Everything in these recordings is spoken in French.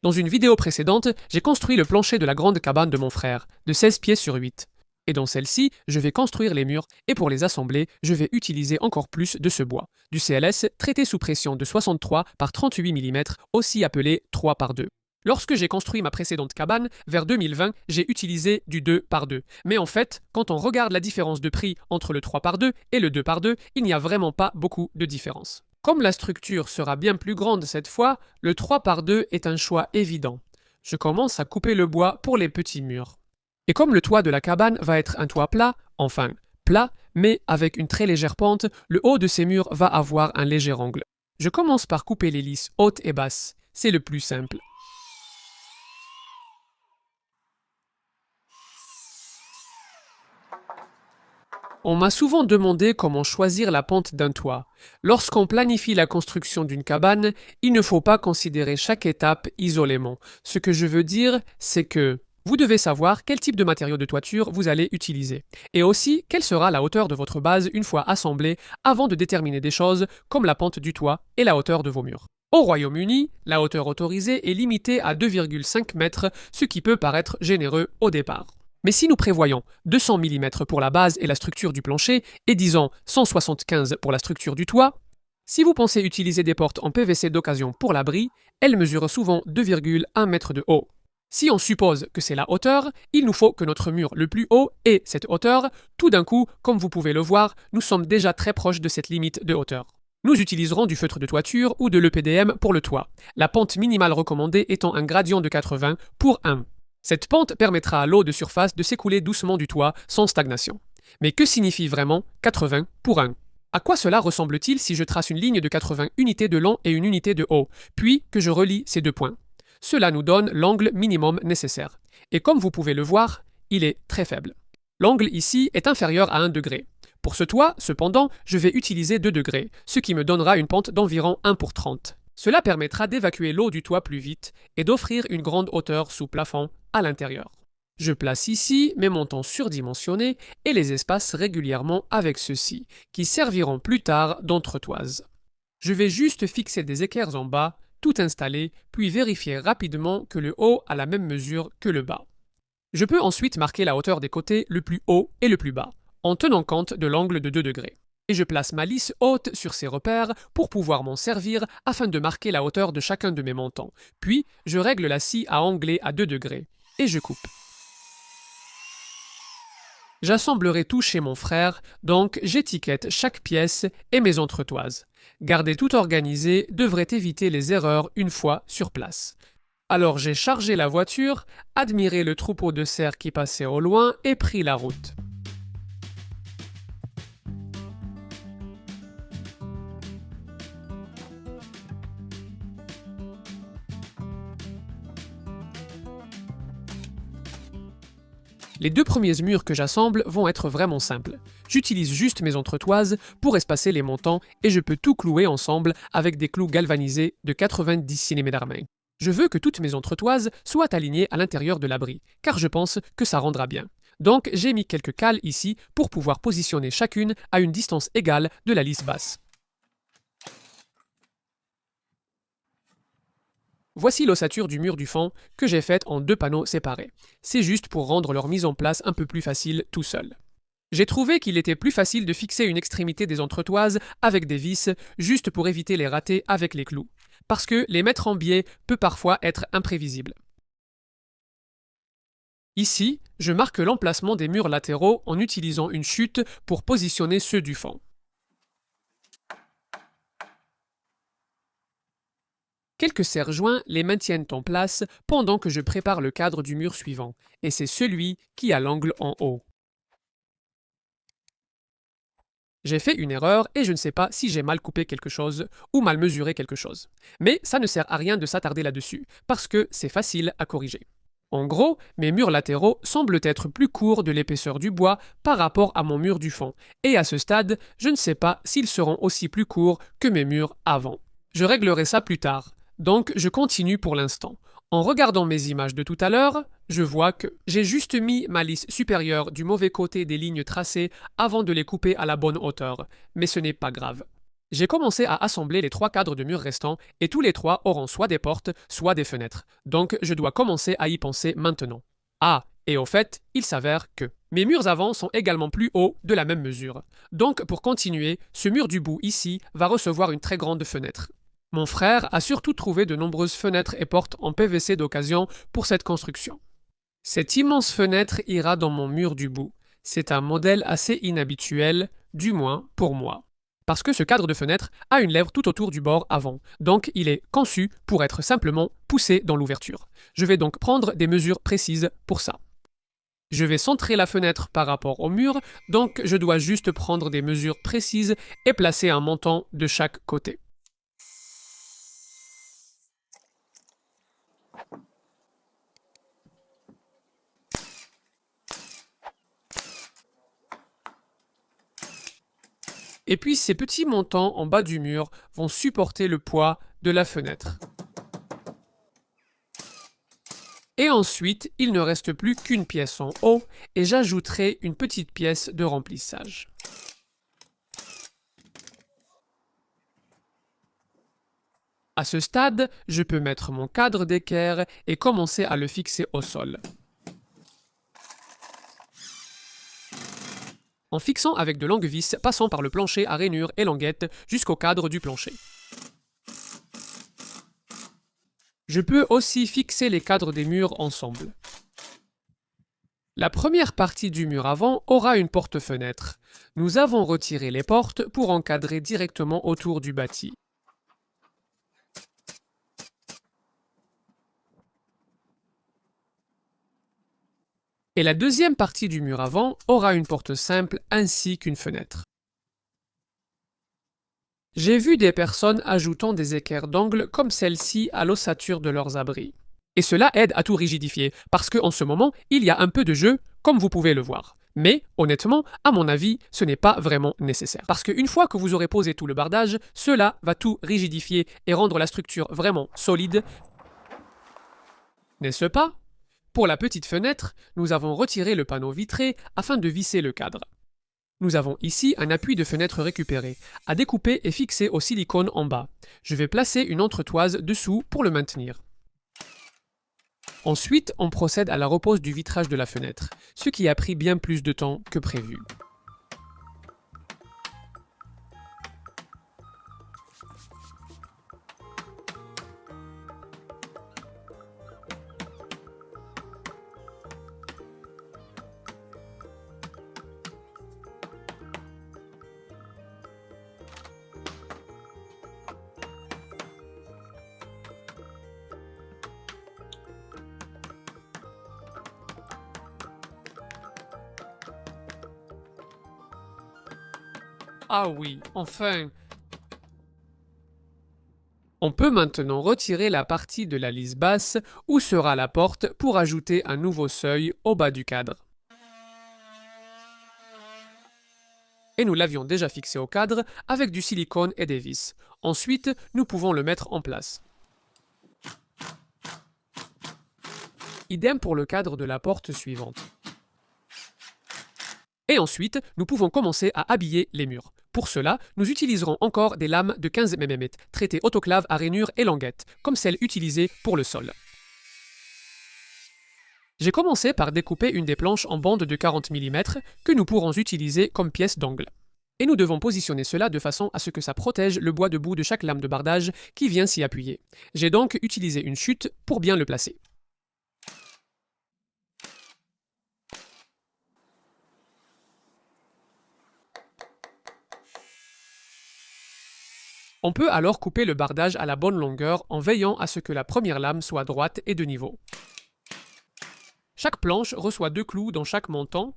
Dans une vidéo précédente, j'ai construit le plancher de la grande cabane de mon frère, de 16 pieds sur 8. Et dans celle-ci, je vais construire les murs et pour les assembler, je vais utiliser encore plus de ce bois, du CLS traité sous pression de 63 par 38 mm, aussi appelé 3 par 2. Lorsque j'ai construit ma précédente cabane, vers 2020, j'ai utilisé du 2 par 2. Mais en fait, quand on regarde la différence de prix entre le 3 par 2 et le 2 par 2, il n'y a vraiment pas beaucoup de différence. Comme la structure sera bien plus grande cette fois, le 3 par 2 est un choix évident. Je commence à couper le bois pour les petits murs. Et comme le toit de la cabane va être un toit plat, enfin plat, mais avec une très légère pente, le haut de ces murs va avoir un léger angle. Je commence par couper les lisses hautes et basses. C'est le plus simple. On m'a souvent demandé comment choisir la pente d'un toit. Lorsqu'on planifie la construction d'une cabane, il ne faut pas considérer chaque étape isolément. Ce que je veux dire, c'est que vous devez savoir quel type de matériaux de toiture vous allez utiliser. Et aussi, quelle sera la hauteur de votre base une fois assemblée avant de déterminer des choses comme la pente du toit et la hauteur de vos murs. Au Royaume-Uni, la hauteur autorisée est limitée à 2,5 mètres, ce qui peut paraître généreux au départ. Mais si nous prévoyons 200 mm pour la base et la structure du plancher, et disons 175 pour la structure du toit, si vous pensez utiliser des portes en PVC d'occasion pour l'abri, elles mesurent souvent 2,1 mètres de haut. Si on suppose que c'est la hauteur, il nous faut que notre mur le plus haut ait cette hauteur. Tout d'un coup, comme vous pouvez le voir, nous sommes déjà très proches de cette limite de hauteur. Nous utiliserons du feutre de toiture ou de l'EPDM pour le toit, la pente minimale recommandée étant un gradient de 80 pour 1. Cette pente permettra à l'eau de surface de s'écouler doucement du toit sans stagnation. Mais que signifie vraiment 80 pour 1 ? À quoi cela ressemble-t-il si je trace une ligne de 80 unités de long et une unité de haut, puis que je relie ces deux points ? Cela nous donne l'angle minimum nécessaire. Et comme vous pouvez le voir, il est très faible. L'angle ici est inférieur à 1 degré. Pour ce toit, cependant, je vais utiliser 2 degrés, ce qui me donnera une pente d'environ 1 pour 30. Cela permettra d'évacuer l'eau du toit plus vite et d'offrir une grande hauteur sous plafond à l'intérieur. Je place ici mes montants surdimensionnés et les espace régulièrement avec ceux-ci, qui serviront plus tard d'entretoise. Je vais juste fixer des équerres en bas, tout installer, puis vérifier rapidement que le haut a la même mesure que le bas. Je peux ensuite marquer la hauteur des côtés le plus haut et le plus bas, en tenant compte de l'angle de 2 degrés. Et je place ma lisse haute sur ces repères pour pouvoir m'en servir afin de marquer la hauteur de chacun de mes montants. Puis, je règle la scie à angler à 2 degrés. Et je coupe. J'assemblerai tout chez mon frère, donc j'étiquette chaque pièce et mes entretoises. Garder tout organisé devrait éviter les erreurs une fois sur place. Alors j'ai chargé la voiture, admiré le troupeau de cerfs qui passait au loin et pris la route. Les 2 premiers murs que j'assemble vont être vraiment simples. J'utilise juste mes entretoises pour espacer les montants et je peux tout clouer ensemble avec des clous galvanisés de 90 cm d'armain. Je veux que toutes mes entretoises soient alignées à l'intérieur de l'abri, car je pense que ça rendra bien. Donc j'ai mis quelques cales ici pour pouvoir positionner chacune à une distance égale de la lisse basse. Voici l'ossature du mur du fond que j'ai faite en 2 panneaux séparés. C'est juste pour rendre leur mise en place un peu plus facile tout seul. J'ai trouvé qu'il était plus facile de fixer une extrémité des entretoises avec des vis, juste pour éviter les ratés avec les clous, parce que les mettre en biais peut parfois être imprévisible. Ici, je marque l'emplacement des murs latéraux en utilisant une chute pour positionner ceux du fond. Quelques serre-joints les maintiennent en place pendant que je prépare le cadre du mur suivant, et c'est celui qui a l'angle en haut. J'ai fait une erreur et je ne sais pas si j'ai mal coupé quelque chose ou mal mesuré quelque chose. Mais ça ne sert à rien de s'attarder là-dessus, parce que c'est facile à corriger. En gros, mes murs latéraux semblent être plus courts de l'épaisseur du bois par rapport à mon mur du fond, et à ce stade, je ne sais pas s'ils seront aussi plus courts que mes murs avant. Je réglerai ça plus tard. Donc, je continue pour l'instant. En regardant mes images de tout à l'heure, je vois que j'ai juste mis ma lisse supérieure du mauvais côté des lignes tracées avant de les couper à la bonne hauteur, mais ce n'est pas grave. J'ai commencé à assembler les 3 cadres de murs restants et tous les 3 auront soit des portes, soit des fenêtres. Donc je dois commencer à y penser maintenant. Ah, et au fait, il s'avère que mes murs avant sont également plus hauts de la même mesure. Donc pour continuer, ce mur du bout ici va recevoir une très grande fenêtre. Mon frère a surtout trouvé de nombreuses fenêtres et portes en PVC d'occasion pour cette construction. Cette immense fenêtre ira dans mon mur du bout. C'est un modèle assez inhabituel, du moins pour moi. Parce que ce cadre de fenêtre a une lèvre tout autour du bord avant, donc il est conçu pour être simplement poussé dans l'ouverture. Je vais donc prendre des mesures précises pour ça. Je vais centrer la fenêtre par rapport au mur, donc je dois juste prendre des mesures précises et placer un montant de chaque côté. Et puis ces petits montants en bas du mur vont supporter le poids de la fenêtre. Et ensuite, il ne reste plus qu'une pièce en haut et j'ajouterai une petite pièce de remplissage. À ce stade, je peux mettre mon cadre d'équerre et commencer à le fixer au sol. En fixant avec de longues vis passant par le plancher à rainures et languettes jusqu'au cadre du plancher. Je peux aussi fixer les cadres des murs ensemble. La première partie du mur avant aura une porte-fenêtre. Nous avons retiré les portes pour encadrer directement autour du bâti. Et la deuxième partie du mur avant aura une porte simple ainsi qu'une fenêtre. J'ai vu des personnes ajoutant des équerres d'angle comme celle-ci à l'ossature de leurs abris. Et cela aide à tout rigidifier, parce qu'en ce moment, il y a un peu de jeu, comme vous pouvez le voir. Mais, honnêtement, à mon avis, ce n'est pas vraiment nécessaire. Parce qu'une fois que vous aurez posé tout le bardage, cela va tout rigidifier et rendre la structure vraiment solide. N'est-ce pas? Pour la petite fenêtre, nous avons retiré le panneau vitré afin de visser le cadre. Nous avons ici un appui de fenêtre récupéré, à découper et fixer au silicone en bas. Je vais placer une entretoise dessous pour le maintenir. Ensuite, on procède à la repose du vitrage de la fenêtre, ce qui a pris bien plus de temps que prévu. Ah oui, enfin! On peut maintenant retirer la partie de la lisse basse où sera la porte pour ajouter un nouveau seuil au bas du cadre. Et nous l'avions déjà fixé au cadre avec du silicone et des vis. Ensuite, nous pouvons le mettre en place. Idem pour le cadre de la porte suivante. Et ensuite, nous pouvons commencer à habiller les murs. Pour cela, nous utiliserons encore des lames de 15 mm, traitées autoclave à rainures et languettes, comme celles utilisées pour le sol. J'ai commencé par découper une des planches en bande de 40 mm que nous pourrons utiliser comme pièce d'angle. Et nous devons positionner cela de façon à ce que ça protège le bois debout de chaque lame de bardage qui vient s'y appuyer. J'ai donc utilisé une chute pour bien le placer. On peut alors couper le bardage à la bonne longueur en veillant à ce que la première lame soit droite et de niveau. Chaque planche reçoit 2 clous dans chaque montant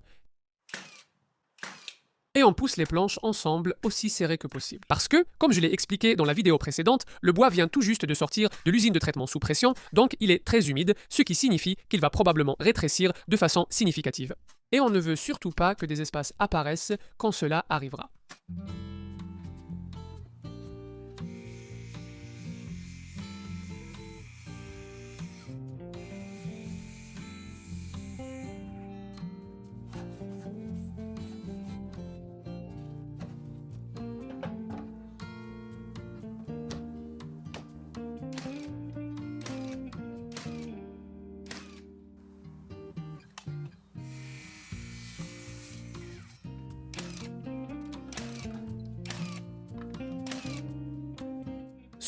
et on pousse les planches ensemble aussi serrées que possible. Parce que, comme je l'ai expliqué dans la vidéo précédente, le bois vient tout juste de sortir de l'usine de traitement sous pression, donc il est très humide, ce qui signifie qu'il va probablement rétrécir de façon significative. Et on ne veut surtout pas que des espaces apparaissent quand cela arrivera.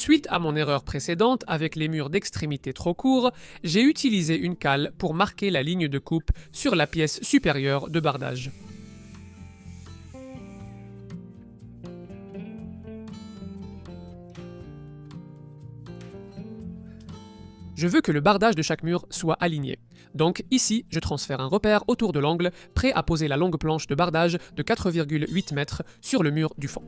Suite à mon erreur précédente avec les murs d'extrémité trop courts, j'ai utilisé une cale pour marquer la ligne de coupe sur la pièce supérieure de bardage. Je veux que le bardage de chaque mur soit aligné. Donc ici, je transfère un repère autour de l'angle, prêt à poser la longue planche de bardage de 4,8 mètres sur le mur du fond.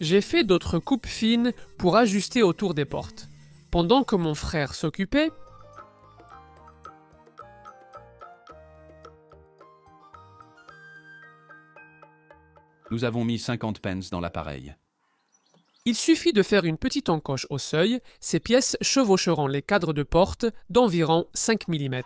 J'ai fait d'autres coupes fines pour ajuster autour des portes. Pendant que mon frère s'occupait, Nous avons mis 50 pence dans l'appareil. il suffit de faire une petite encoche au seuil, ces pièces chevaucheront les cadres de porte d'environ 5 mm.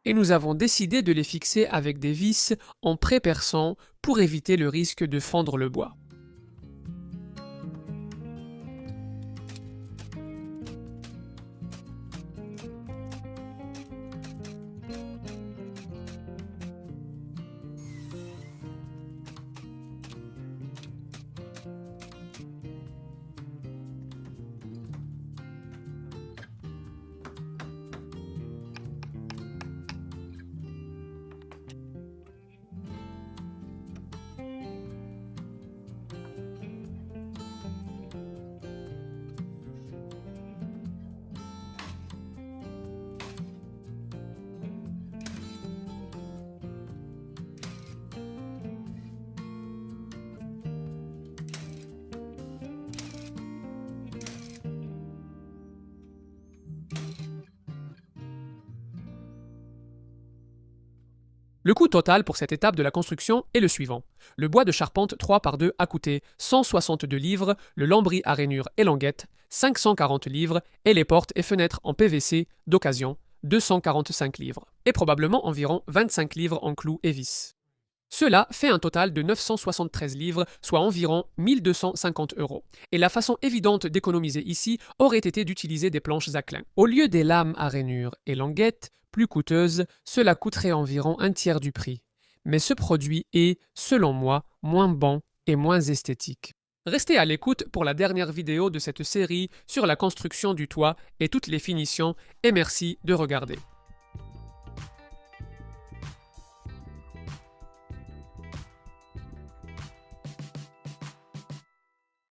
Et nous avons décidé de les fixer avec des vis en pré-perçant pour éviter le risque de fendre le bois. Le coût total pour cette étape de la construction est le suivant. Le bois de charpente 3x2 a coûté 162 livres, le lambris à rainures et languettes 540 livres et les portes et fenêtres en PVC d'occasion 245 livres et probablement environ 25 livres en clous et vis. Cela fait un total de 973 livres, soit environ 1250 €. Et la façon évidente d'économiser ici aurait été d'utiliser des planches à clin. Au lieu des lames à rainures et languettes, plus coûteuses, cela coûterait environ un tiers du prix. Mais ce produit est, selon moi, moins bon et moins esthétique. Restez à l'écoute pour la dernière vidéo de cette série sur la construction du toit et toutes les finitions, et merci de regarder.